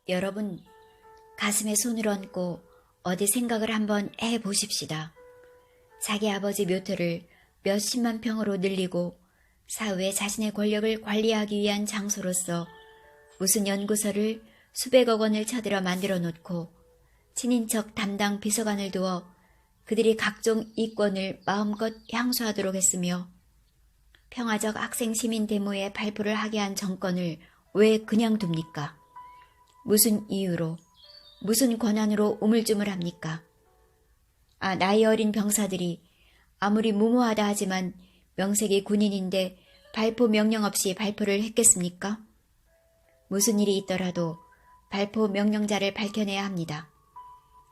여러분, 가슴에 손을 얹고 어디 생각을 한번 해보십시다. 자기 아버지 묘터를 몇십만 평으로 늘리고 사후에 자신의 권력을 관리하기 위한 장소로서 무슨 연구소를 수백억 원을 쳐들어 만들어 놓고 친인척 담당 비서관을 두어 그들이 각종 이권을 마음껏 향수하도록 했으며 평화적 학생 시민 데모에 발표를 하게 한 정권을 왜 그냥 둡니까? 무슨 이유로, 무슨 권한으로 우물쭈물합니까? 나이 어린 병사들이 아무리 무모하다 하지만 명색이 군인인데 발포 명령 없이 발표를 했겠습니까? 무슨 일이 있더라도 발포 명령자를 밝혀내야 합니다.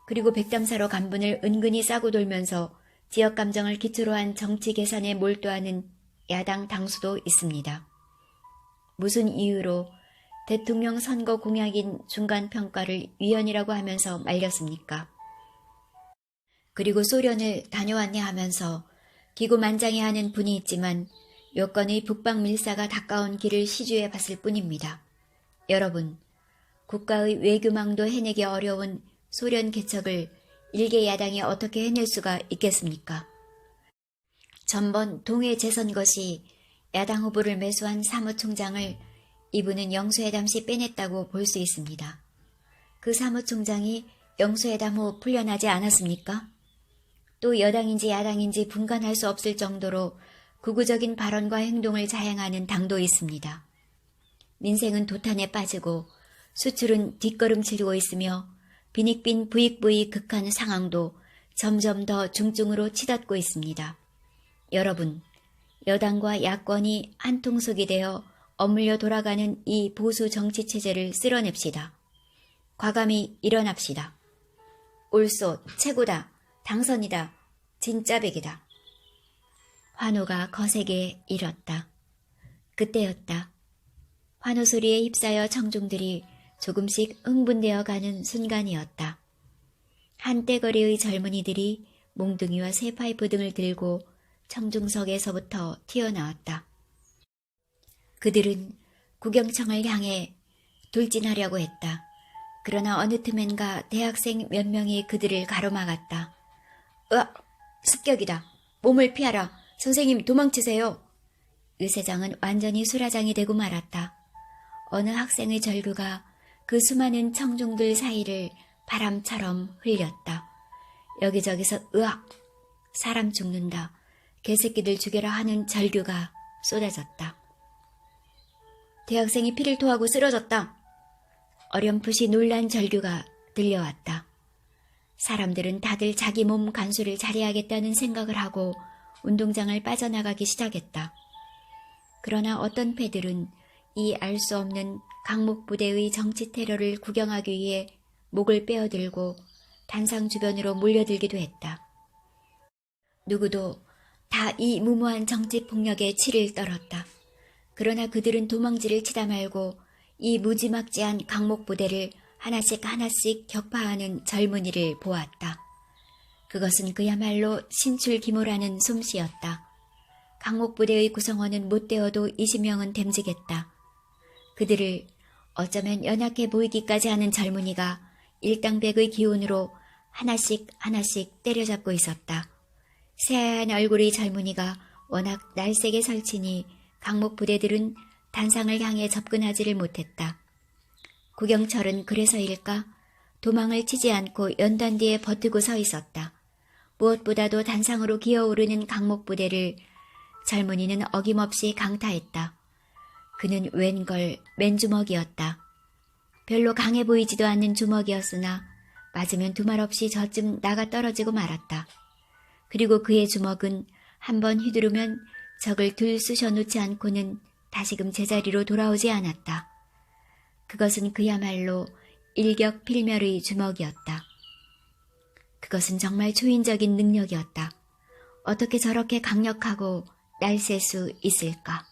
그리고 백담사로 간분을 은근히 싸고 돌면서 지역 감정을 기초로 한 정치 계산에 몰두하는 야당 당수도 있습니다. 무슨 이유로 대통령 선거 공약인 중간평가를 위헌이라고 하면서 말렸습니까? 그리고 소련을 다녀왔네 하면서 기고만장해하는 분이 있지만 여건의 북방 밀사가 가까운 길을 시주해 봤을 뿐입니다. 여러분, 국가의 외교망도 해내기 어려운 소련 개척을 일개 야당이 어떻게 해낼 수가 있겠습니까? 전번 동해 재선 것이 야당 후보를 매수한 사무총장을 이분은 영수회담 시 빼냈다고 볼 수 있습니다. 그 사무총장이 영수회담 후 풀려나지 않았습니까? 또 여당인지 야당인지 분간할 수 없을 정도로 극우적인 발언과 행동을 자행하는 당도 있습니다. 민생은 도탄에 빠지고 수출은 뒷걸음치고 있으며 빈익빈 부익부의 극한 상황도 점점 더 중증으로 치닫고 있습니다. 여러분, 여당과 야권이 한 통속이 되어 억물려 돌아가는 이 보수 정치체제를 쓸어냅시다. 과감히 일어납시다. 올소 최고다. 당선이다. 진짜 백이다. 환호가 거세게 일었다. 그때였다. 환호 소리에 휩싸여 청중들이 조금씩 흥분되어 가는 순간이었다. 한때거리의 젊은이들이 몽둥이와 쇠파이프 등을 들고 청중석에서부터 튀어나왔다. 그들은 구경청을 향해 돌진하려고 했다. 그러나 어느 틈엔가 대학생 몇 명이 그들을 가로막았다. 으악! 습격이다. 몸을 피하라. 선생님 도망치세요. 의세장은 완전히 수라장이 되고 말았다. 어느 학생의 절규가 그 수많은 청중들 사이를 바람처럼 흘렸다. 여기저기서 으악! 사람 죽는다. 개새끼들 죽여라 하는 절규가 쏟아졌다. 대학생이 피를 토하고 쓰러졌다. 어렴풋이 놀란 절규가 들려왔다. 사람들은 다들 자기 몸 간수를 잘해야겠다는 생각을 하고 운동장을 빠져나가기 시작했다. 그러나 어떤 패들은 이 알 수 없는 강목부대의 정치 테러를 구경하기 위해 목을 빼어들고 단상 주변으로 몰려들기도 했다. 누구도 다 이 무모한 정치 폭력에 치를 떨었다. 그러나 그들은 도망지를 치다 말고 이 무지막지한 강목부대를 하나씩 하나씩 격파하는 젊은이를 보았다. 그것은 그야말로 신출귀몰하는 솜씨였다. 강목부대의 구성원은 못되어도 20명은 됨직했다. 그들을 어쩌면 연약해 보이기까지 하는 젊은이가 일당백의 기운으로 하나씩 하나씩 때려잡고 있었다. 새하얀 얼굴의 젊은이가 워낙 날쌔게 설치니 강목부대들은 단상을 향해 접근하지를 못했다. 구경철은 그래서일까 도망을 치지 않고 연단 뒤에 버티고 서 있었다. 무엇보다도 단상으로 기어오르는 강목부대를 젊은이는 어김없이 강타했다. 그는 웬걸 맨주먹이었다. 별로 강해 보이지도 않는 주먹이었으나 맞으면 두말 없이 저쯤 나가 떨어지고 말았다. 그리고 그의 주먹은 한번 휘두르면 적을 둘 쑤셔 놓지 않고는 다시금 제자리로 돌아오지 않았다. 그것은 그야말로 일격필멸의 주먹이었다. 그것은 정말 초인적인 능력이었다. 어떻게 저렇게 강력하고 날쌔 수 있을까?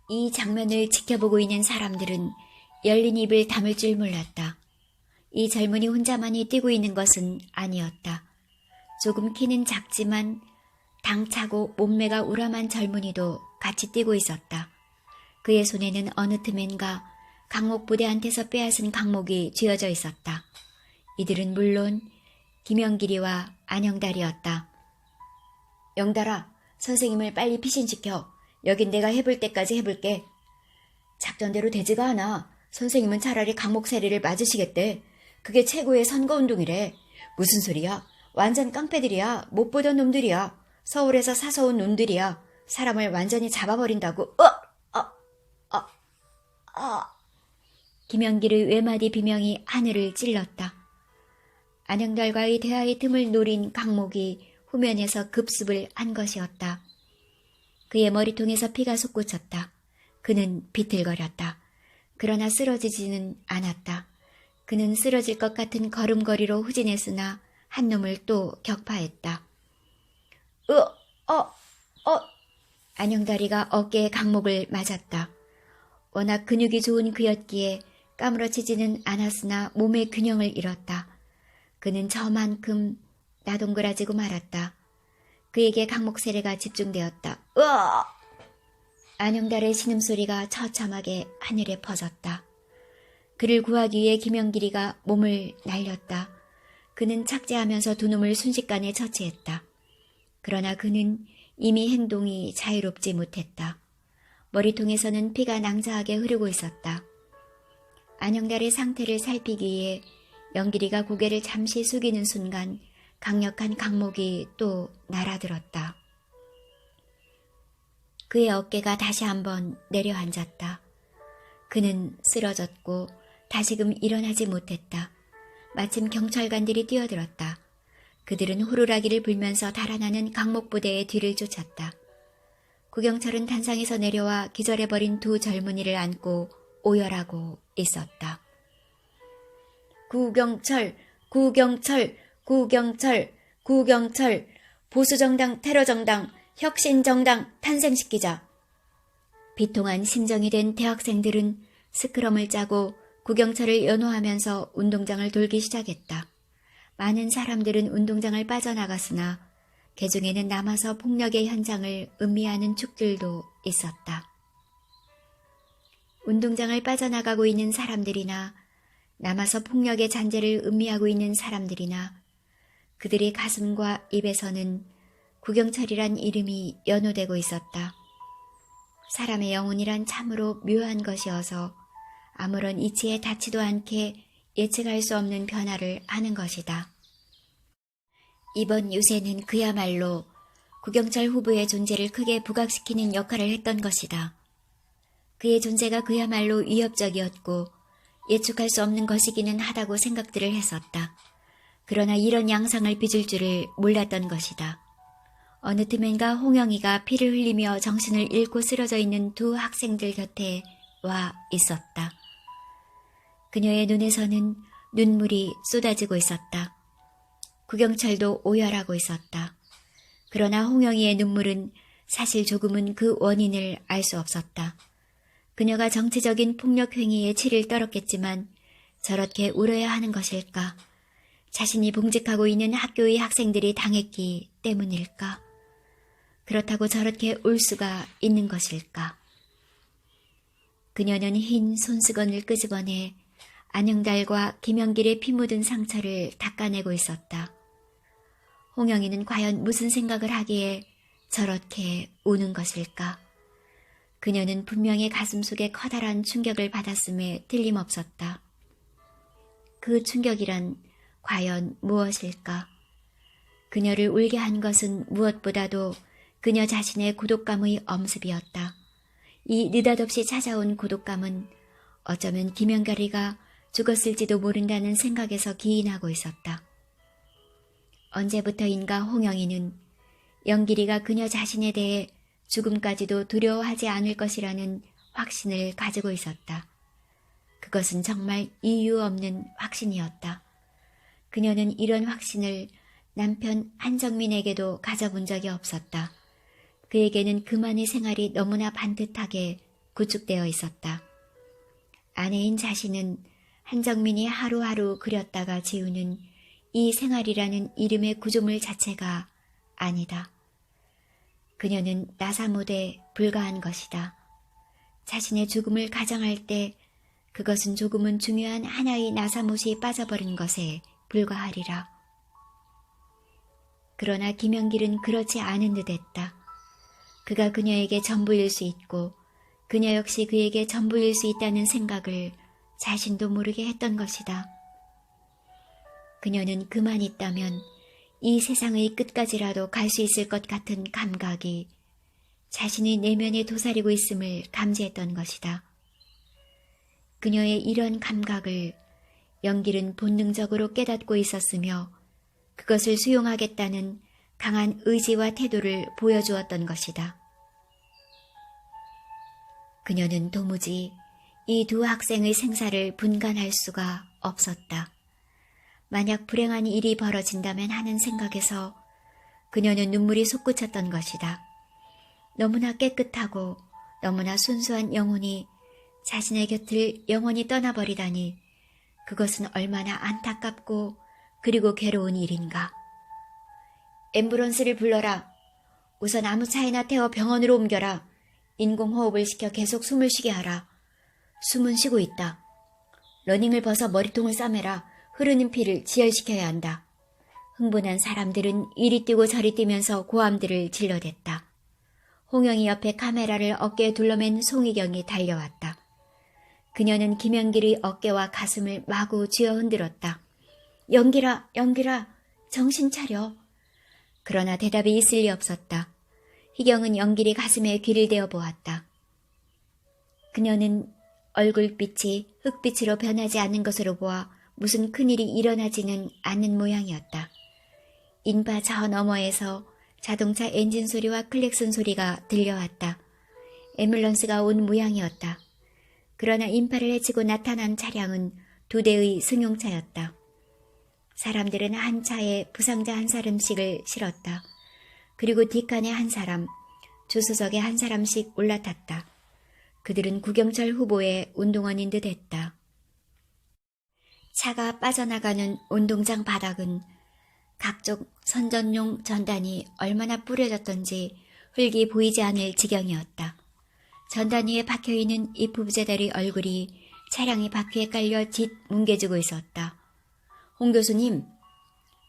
이 장면을 지켜보고 있는 사람들은 열린 입을 다물 줄 몰랐다. 이 젊은이 혼자만이 뛰고 있는 것은 아니었다. 조금 키는 작지만 당차고 몸매가 우람한 젊은이도 같이 뛰고 있었다. 그의 손에는 어느 틈엔가 강목 부대한테서 빼앗은 강목이 쥐어져 있었다. 이들은 물론 김영길이와 안영달이었다. 영달아, 선생님을 빨리 피신시켜. 여긴 내가 해볼 때까지 해볼게. 작전대로 되지가 않아. 선생님은 차라리 강목 세리를 맞으시겠대. 그게 최고의 선거운동이래. 무슨 소리야? 완전 깡패들이야. 못 보던 놈들이야. 서울에서 사서 온 놈들이야. 사람을 완전히 잡아버린다고. 김영길의 외마디 비명이 하늘을 찔렀다. 안영달과의 대화의 틈을 노린 강목이 후면에서 급습을 한 것이었다. 그의 머리통에서 피가 솟구쳤다. 그는 비틀거렸다. 그러나 쓰러지지는 않았다. 그는 쓰러질 것 같은 걸음걸이로 후진했으나 한 놈을 또 격파했다. 안영다리가 어깨에 강목을 맞았다. 워낙 근육이 좋은 그였기에 까무러치지는 않았으나 몸의 균형을 잃었다. 그는 저만큼 나동그라지고 말았다. 그에게 강목 세례가 집중되었다. 안영달의 신음소리가 처참하게 하늘에 퍼졌다. 그를 구하기 위해 김영길이가 몸을 날렸다. 그는 착지하면서 두 놈을 순식간에 처치했다. 그러나 그는 이미 행동이 자유롭지 못했다. 머리통에서는 피가 낭자하게 흐르고 있었다. 안영달의 상태를 살피기 위해 영길이가 고개를 잠시 숙이는 순간 강력한 강목이 또 날아들었다. 그의 어깨가 다시 한번 내려앉았다. 그는 쓰러졌고 다시금 일어나지 못했다. 마침 경찰관들이 뛰어들었다. 그들은 호루라기를 불면서 달아나는 강목부대의 뒤를 쫓았다. 구경철은 단상에서 내려와 기절해버린 두 젊은이를 안고 오열하고 있었다. 구경철, 구경철, 구경철, 구경철, 보수정당, 테러정당, 혁신정당 탄생시키자. 비통한 심정이 된 대학생들은 스크럼을 짜고 구경철을 연호하면서 운동장을 돌기 시작했다. 많은 사람들은 운동장을 빠져나갔으나 개중에는 남아서 폭력의 현장을 음미하는 축들도 있었다. 운동장을 빠져나가고 있는 사람들이나 남아서 폭력의 잔재를 음미하고 있는 사람들이나 그들의 가슴과 입에서는 구경철이란 이름이 연호되고 있었다. 사람의 영혼이란 참으로 묘한 것이어서 아무런 이치에 닿지도 않게 예측할 수 없는 변화를 하는 것이다. 이번 유세는 그야말로 구경철 후보의 존재를 크게 부각시키는 역할을 했던 것이다. 그의 존재가 그야말로 위협적이었고 예측할 수 없는 것이기는 하다고 생각들을 했었다. 그러나 이런 양상을 빚을 줄을 몰랐던 것이다. 어느 틈엔가 홍영이가 피를 흘리며 정신을 잃고 쓰러져 있는 두 학생들 곁에 와 있었다. 그녀의 눈에서는 눈물이 쏟아지고 있었다. 구경철도 오열하고 있었다. 그러나 홍영이의 눈물은 사실 조금은 그 원인을 알 수 없었다. 그녀가 정치적인 폭력 행위에 치를 떨었겠지만 저렇게 울어야 하는 것일까? 자신이 봉직하고 있는 학교의 학생들이 당했기 때문일까? 그렇다고 저렇게 울 수가 있는 것일까? 그녀는 흰 손수건을 끄집어내 안영달과 김영길의 피 묻은 상처를 닦아내고 있었다. 홍영이는 과연 무슨 생각을 하기에 저렇게 우는 것일까? 그녀는 분명히 가슴속에 커다란 충격을 받았음에 틀림없었다. 그 충격이란 과연 무엇일까? 그녀를 울게 한 것은 무엇보다도 그녀 자신의 고독감의 엄습이었다. 이 느닷없이 찾아온 고독감은 어쩌면 김영길이가 죽었을지도 모른다는 생각에서 기인하고 있었다. 언제부터인가 홍영이는 영길이가 그녀 자신에 대해 죽음까지도 두려워하지 않을 것이라는 확신을 가지고 있었다. 그것은 정말 이유 없는 확신이었다. 그녀는 이런 확신을 남편 한정민에게도 가져본 적이 없었다. 그에게는 그만의 생활이 너무나 반듯하게 구축되어 있었다. 아내인 자신은 한정민이 하루하루 그렸다가 지우는 이 생활이라는 이름의 구조물 자체가 아니다. 그녀는 나사못에 불과한 것이다. 자신의 죽음을 가정할 때 그것은 조금은 중요한 하나의 나사못이 빠져버린 것에 불과하리라. 그러나 김영길은 그렇지 않은 듯했다. 그가 그녀에게 전부일 수 있고 그녀 역시 그에게 전부일 수 있다는 생각을 자신도 모르게 했던 것이다. 그녀는 그만 있다면 이 세상의 끝까지라도 갈 수 있을 것 같은 감각이 자신의 내면에 도사리고 있음을 감지했던 것이다. 그녀의 이런 감각을 영길은 본능적으로 깨닫고 있었으며 그것을 수용하겠다는 강한 의지와 태도를 보여주었던 것이다. 그녀는 도무지 이 두 학생의 생사를 분간할 수가 없었다. 만약 불행한 일이 벌어진다면 하는 생각에서 그녀는 눈물이 솟구쳤던 것이다. 너무나 깨끗하고 너무나 순수한 영혼이 자신의 곁을 영원히 떠나버리다니 그것은 얼마나 안타깝고 그리고 괴로운 일인가. 앰뷸런스를 불러라. 우선 아무 차에나 태워 병원으로 옮겨라. 인공호흡을 시켜 계속 숨을 쉬게 하라. 숨은 쉬고 있다. 러닝을 벗어 머리통을 싸매라. 흐르는 피를 지혈시켜야 한다. 흥분한 사람들은 이리 뛰고 저리 뛰면서 고함들을 질러댔다. 홍영이 옆에 카메라를 어깨에 둘러맨 송희경이 달려왔다. 그녀는 김영길의 어깨와 가슴을 마구 쥐어 흔들었다. 영길아, 영길아, 정신 차려. 그러나 대답이 있을 리 없었다. 희경은 영길이 가슴에 귀를 대어 보았다. 그녀는 얼굴빛이 흙빛으로 변하지 않는 것으로 보아 무슨 큰일이 일어나지는 않는 모양이었다. 인바 저 너머에서 자동차 엔진 소리와 클렉슨 소리가 들려왔다. 앰뷸런스가 온 모양이었다. 그러나 인파를 헤치고 나타난 차량은 2대의 승용차였다. 사람들은 한 차에 부상자 한 사람씩을 실었다. 그리고 뒷칸에 한 사람, 조수석에 한 사람씩 올라탔다. 그들은 구경철 후보의 운동원인 듯 했다. 차가 빠져나가는 운동장 바닥은 각종 선전용 전단이 얼마나 뿌려졌던지 흙이 보이지 않을 지경이었다. 전단 위에 박혀있는 이부부제들의 얼굴이 차량의 바퀴에 깔려 짓 뭉개지고 있었다. 홍 교수님,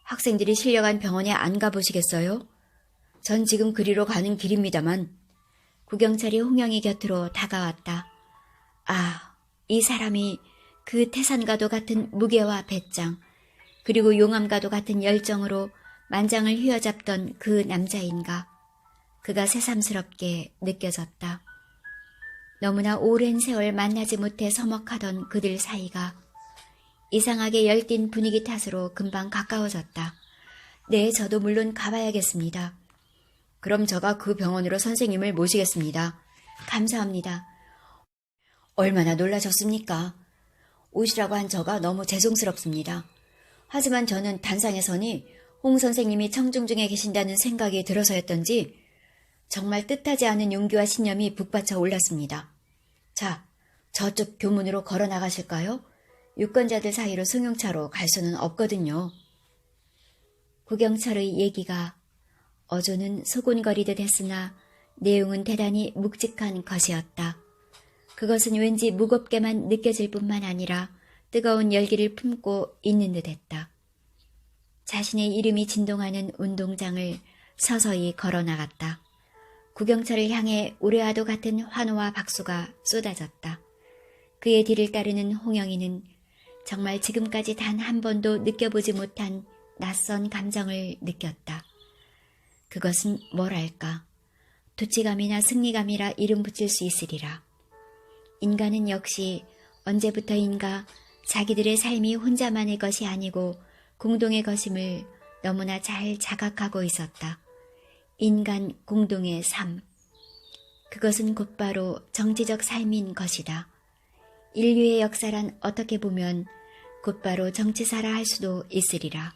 학생들이 실려간 병원에 안 가보시겠어요? 전 지금 그리로 가는 길입니다만. 구경철이 홍영이 곁으로 다가왔다. 아, 이 사람이 그 태산과도 같은 무게와 배짱, 그리고 용암과도 같은 열정으로 만장을 휘어잡던 그 남자인가. 그가 새삼스럽게 느껴졌다. 너무나 오랜 세월 만나지 못해 서먹하던 그들 사이가 이상하게 열띤 분위기 탓으로 금방 가까워졌다. 네, 저도 물론 가봐야겠습니다. 그럼 제가 그 병원으로 선생님을 모시겠습니다. 감사합니다. 얼마나 놀라셨습니까? 오시라고 한 저가 너무 죄송스럽습니다. 하지만 저는 단상에서니 홍 선생님이 청중 중에 계신다는 생각이 들어서였던지 정말 뜻하지 않은 용기와 신념이 북받쳐 올랐습니다. 자, 저쪽 교문으로 걸어 나가실까요? 유권자들 사이로 승용차로 갈 수는 없거든요. 구경철의 얘기가 어조는 소곤거리듯 했으나 내용은 대단히 묵직한 것이었다. 그것은 왠지 무겁게만 느껴질 뿐만 아니라 뜨거운 열기를 품고 있는 듯 했다. 자신의 이름이 진동하는 운동장을 서서히 걸어 나갔다. 구경철을 향해 우레와도 같은 환호와 박수가 쏟아졌다. 그의 뒤를 따르는 홍영이는 정말 지금까지 단 한 번도 느껴보지 못한 낯선 감정을 느꼈다. 그것은 뭐랄까, 도치감이나 승리감이라 이름 붙일 수 있으리라. 인간은 역시 언제부터인가 자기들의 삶이 혼자만의 것이 아니고 공동의 것임을 너무나 잘 자각하고 있었다. 인간 공동의 삶. 그것은 곧바로 정치적 삶인 것이다. 인류의 역사란 어떻게 보면 곧바로 정치사라 할 수도 있으리라.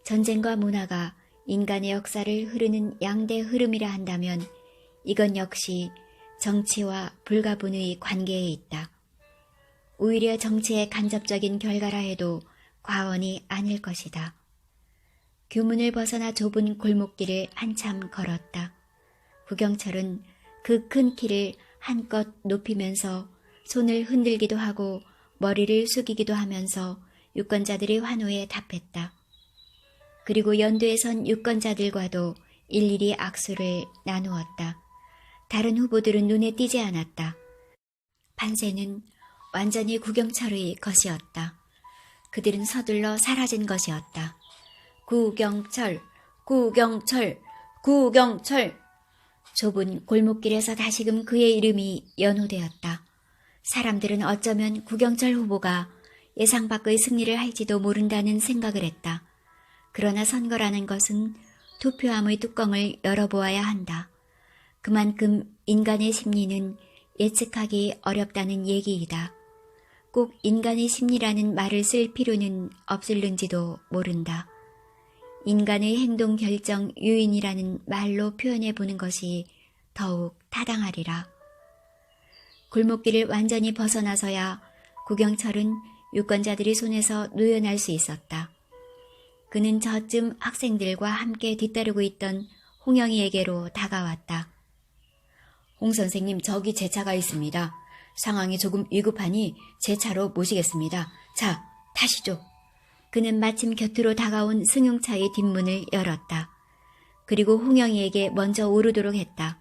전쟁과 문화가 인간의 역사를 흐르는 양대 흐름이라 한다면 이건 역시 정치와 불가분의 관계에 있다. 오히려 정치의 간접적인 결과라 해도 과언이 아닐 것이다. 교문을 벗어나 좁은 골목길을 한참 걸었다. 구경철은 그 큰 키를 한껏 높이면서 손을 흔들기도 하고 머리를 숙이기도 하면서 유권자들의 환호에 답했다. 그리고 연두에 선 유권자들과도 일일이 악수를 나누었다. 다른 후보들은 눈에 띄지 않았다. 판세는 완전히 구경철의 것이었다. 그들은 서둘러 사라진 것이었다. 구경철, 구경철, 구경철. 좁은 골목길에서 다시금 그의 이름이 연호되었다. 사람들은 어쩌면 구경철 후보가 예상 밖의 승리를 할지도 모른다는 생각을 했다. 그러나 선거라는 것은 투표함의 뚜껑을 열어보아야 한다. 그만큼 인간의 심리는 예측하기 어렵다는 얘기이다. 꼭 인간의 심리라는 말을 쓸 필요는 없을는지도 모른다. 인간의 행동 결정 요인이라는 말로 표현해 보는 것이 더욱 타당하리라. 골목길을 완전히 벗어나서야 구경철은 유권자들의 손에서 놓여날 수 있었다. 그는 저쯤 학생들과 함께 뒤따르고 있던 홍영이에게로 다가왔다. 홍 선생님, 저기 제 차가 있습니다. 상황이 조금 위급하니 제 차로 모시겠습니다. 자, 타시죠. 그는 마침 곁으로 다가온 승용차의 뒷문을 열었다. 그리고 홍영이에게 먼저 오르도록 했다.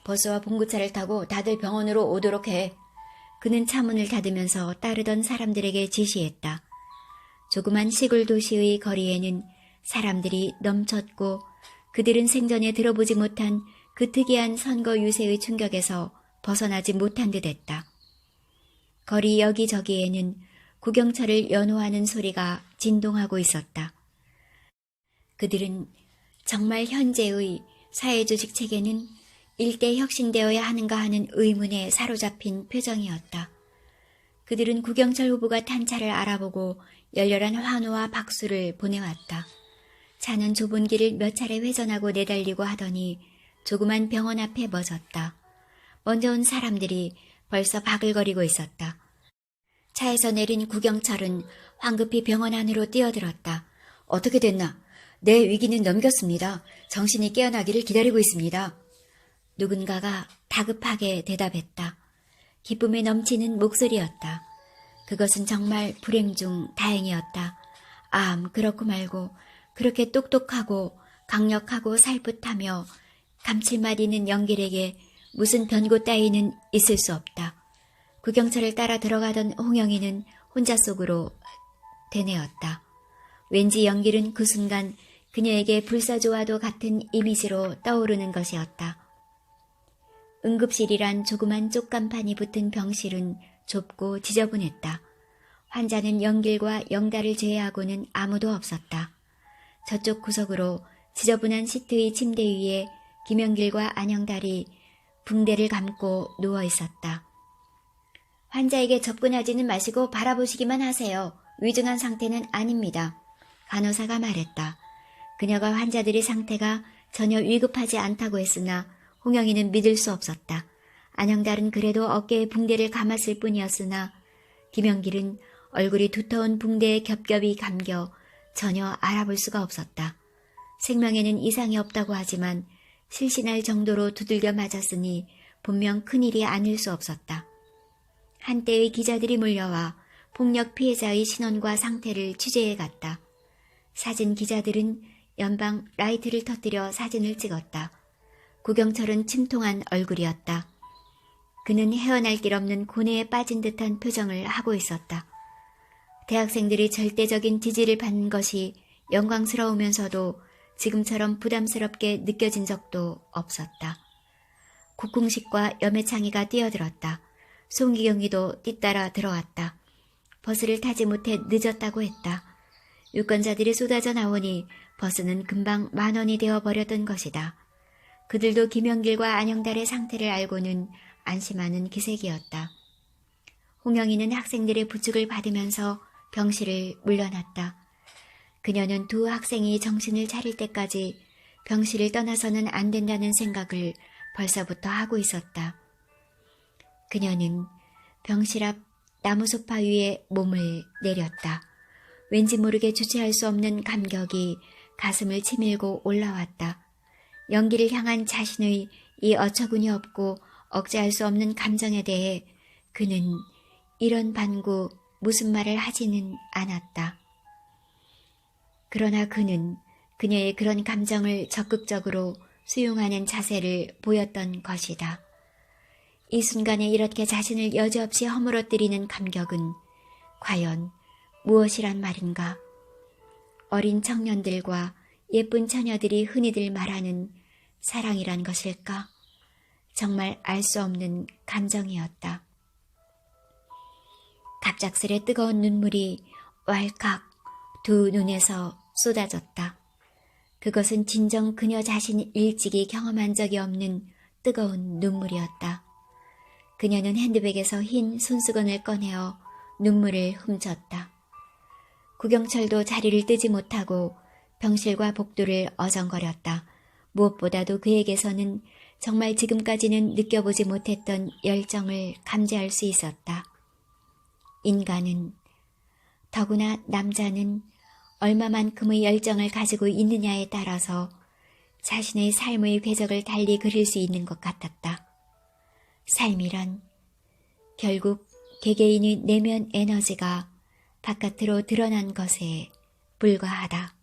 버스와 봉구차를 타고 다들 병원으로 오도록 해. 그는 차문을 닫으면서 따르던 사람들에게 지시했다. 조그만 시골 도시의 거리에는 사람들이 넘쳤고 그들은 생전에 들어보지 못한 그 특이한 선거 유세의 충격에서 벗어나지 못한 듯했다. 거리 여기저기에는 구경철을 연호하는 소리가 진동하고 있었다. 그들은 정말 현재의 사회조직 체계는 일대 혁신되어야 하는가 하는 의문에 사로잡힌 표정이었다. 그들은 구경철 후보가 탄 차를 알아보고 열렬한 환호와 박수를 보내왔다. 차는 좁은 길을 몇 차례 회전하고 내달리고 하더니 조그만 병원 앞에 멎었다. 먼저 온 사람들이 벌써 바글거리고 있었다. 차에서 내린 구경철은 황급히 병원 안으로 뛰어들었다. 어떻게 됐나? 내 위기는 넘겼습니다. 정신이 깨어나기를 기다리고 있습니다. 누군가가 다급하게 대답했다. 기쁨에 넘치는 목소리였다. 그것은 정말 불행 중 다행이었다. 그렇고 말고 그렇게 똑똑하고 강력하고 살풋하며 감칠맛 있는 연길에게 무슨 변고 따위는 있을 수 없다. 구경철을 따라 들어가던 홍영이는 혼자 속으로 되뇌었다. 왠지 연길은 그 순간 그녀에게 불사조와도 같은 이미지로 떠오르는 것이었다. 응급실이란 조그만 쪽간판이 붙은 병실은 좁고 지저분했다. 환자는 연길과 영달을 제외하고는 아무도 없었다. 저쪽 구석으로 지저분한 시트의 침대 위에 김연길과 안영달이 붕대를 감고 누워 있었다. 환자에게 접근하지는 마시고 바라보시기만 하세요. 위중한 상태는 아닙니다. 간호사가 말했다. 그녀가 환자들의 상태가 전혀 위급하지 않다고 했으나 홍영이는 믿을 수 없었다. 안영달은 그래도 어깨에 붕대를 감았을 뿐이었으나 김연길은 얼굴이 두터운 붕대에 겹겹이 감겨 전혀 알아볼 수가 없었다. 생명에는 이상이 없다고 하지만 실신할 정도로 두들겨 맞았으니 분명 큰일이 아닐 수 없었다. 한때의 기자들이 몰려와 폭력 피해자의 신원과 상태를 취재해 갔다. 사진 기자들은 연방 라이트를 터뜨려 사진을 찍었다. 구경철은 침통한 얼굴이었다. 그는 헤어날 길 없는 고뇌에 빠진 듯한 표정을 하고 있었다. 대학생들이 절대적인 지지를 받는 것이 영광스러우면서도 지금처럼 부담스럽게 느껴진 적도 없었다. 국궁식과 염해창이가 뛰어들었다. 송기경이도 뒤따라 들어왔다. 버스를 타지 못해 늦었다고 했다. 유권자들이 쏟아져 나오니 버스는 금방 10,000원이 되어버렸던 것이다. 그들도 김연길과 안영달의 상태를 알고는 안심하는 기색이었다. 홍영이는 학생들의 부축을 받으면서 병실을 물러났다. 그녀는 두 학생이 정신을 차릴 때까지 병실을 떠나서는 안 된다는 생각을 벌써부터 하고 있었다. 그녀는 병실 앞 나무 소파 위에 몸을 내렸다. 왠지 모르게 주체할 수 없는 감격이 가슴을 치밀고 올라왔다. 연기를 향한 자신의 이 어처구니 없고 억제할 수 없는 감정에 대해 그는 이런 반구 무슨 말을 하지는 않았다. 그러나 그는 그녀의 그런 감정을 적극적으로 수용하는 자세를 보였던 것이다. 이 순간에 이렇게 자신을 여지없이 허물어뜨리는 감격은 과연 무엇이란 말인가? 어린 청년들과 예쁜 처녀들이 흔히들 말하는 사랑이란 것일까? 정말 알 수 없는 감정이었다. 갑작스레 뜨거운 눈물이 왈칵 두 눈에서 쏟아졌다. 그것은 진정 그녀 자신이 일찍이 경험한 적이 없는 뜨거운 눈물이었다. 그녀는 핸드백에서 흰 손수건을 꺼내어 눈물을 훔쳤다. 구경철도 자리를 뜨지 못하고 병실과 복도를 어정거렸다. 무엇보다도 그에게서는 정말 지금까지는 느껴보지 못했던 열정을 감지할 수 있었다. 인간은, 더구나 남자는 얼마만큼의 열정을 가지고 있느냐에 따라서 자신의 삶의 궤적을 달리 그릴 수 있는 것 같았다. 삶이란 결국 개개인의 내면 에너지가 바깥으로 드러난 것에 불과하다.